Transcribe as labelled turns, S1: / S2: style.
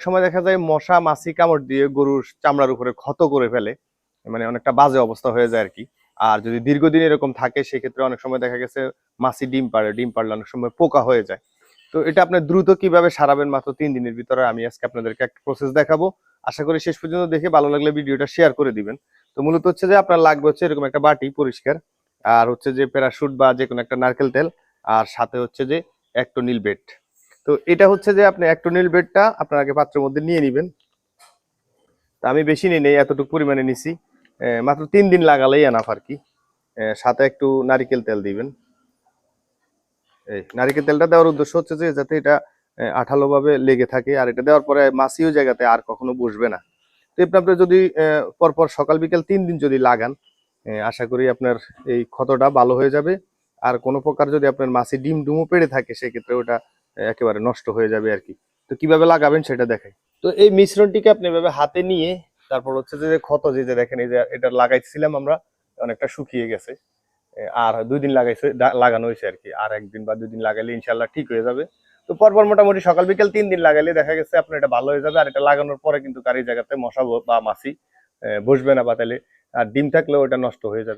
S1: সময় দেখা যায় মশা মাছি কামড় দিয়ে গরুর চামড়ার উপরে ক্ষত করে ফেলে, মানে অনেকটা বাজে অবস্থা হয়ে যায় আর কি। আর যদি দীর্ঘদিন এরকম থাকে সেক্ষেত্রে অনেক সময় দেখা গেছে মাছি ডিম পাড়ে, ডিম পাড়লে অনেক সময় পোকা হয়ে যায়। তো এটা আপনি দ্রুত কিভাবে সারাবেন মাত্র 3 দিনের ভিতরে, আমি আজকে আপনাদেরকে একটা প্রসেস দেখাবো। আশা করি শেষ পর্যন্ত দেখে ভালো লাগলে ভিডিওটা শেয়ার করে দিবেন। তো মূলত হচ্ছে যে আপনার লাগবে হচ্ছে এরকম একটা বাটি পরিষ্কার, আর হচ্ছে যে প্যারাশুট বা যে কোনো একটা নারকেল তেল, আর সাথে হচ্ছে যে অ্যাক্টোনিল বেড। তো এটা হচ্ছে যে আপনি অ্যাক্টোনিল বেডটা আপনার আগে পাত্রের মধ্যে নিয়ে নেবেন। তা আমি বেশি নিই নেই, এতটুকু পরিমাণে নিছি। মাত্র 3 দিন লাগালেই এনাফ আর কি। সাথে একটু নারিকেল তেল দিবেন। এই নারিকেল তেলটা দেওয়ার উদ্দেশ্য হচ্ছে যে যাতে এটা আঠালো ভাবে লেগে থাকে, আর এটা দেওয়ার পরে মাছি ওই জায়গাতে আর কখনো বসবে না। তো আপনি যদি পরপর সকাল বিকাল 3 দিন যদি লাগান, আশা করি আপনার এই ক্ষতটা ভালো হয়ে যাবে। আর কোনো প্রকার যদি আপনার মাছি ডিম ডুমও পেড়ে থাকে সেক্ষেত্রে ওটা একেবারে নষ্ট হয়ে যাবে আর কি। তো কিভাবে লাগাবেন সেটা দেখাই। তো এই মিশ্রণটিকে আপনি এভাবে হাতে নিয়ে তারপর হচ্ছে যে ক্ষত যে দেখেন, এই যে এটা লাগাইছিলাম আমরা, অনেকটা শুকিয়ে গেছে। আর 2 দিন লাগানো হয়েছে আর কি। আর 1 দিন বা 2 দিন লাগাইলে ইনশাল্লাহ ঠিক হয়ে যাবে। তো পরপর মোটামুটি সকাল বিকেল 3 দিন লাগাইলে দেখা গেছে আপনার এটা ভালো হয়ে যাবে। আর এটা লাগানোর পরে কিন্তু কার এই জায়গাতে মশা বা মাছি বসবে না, বা তাহলে আর ডিম থাকলেও এটা নষ্ট হয়ে যাবে।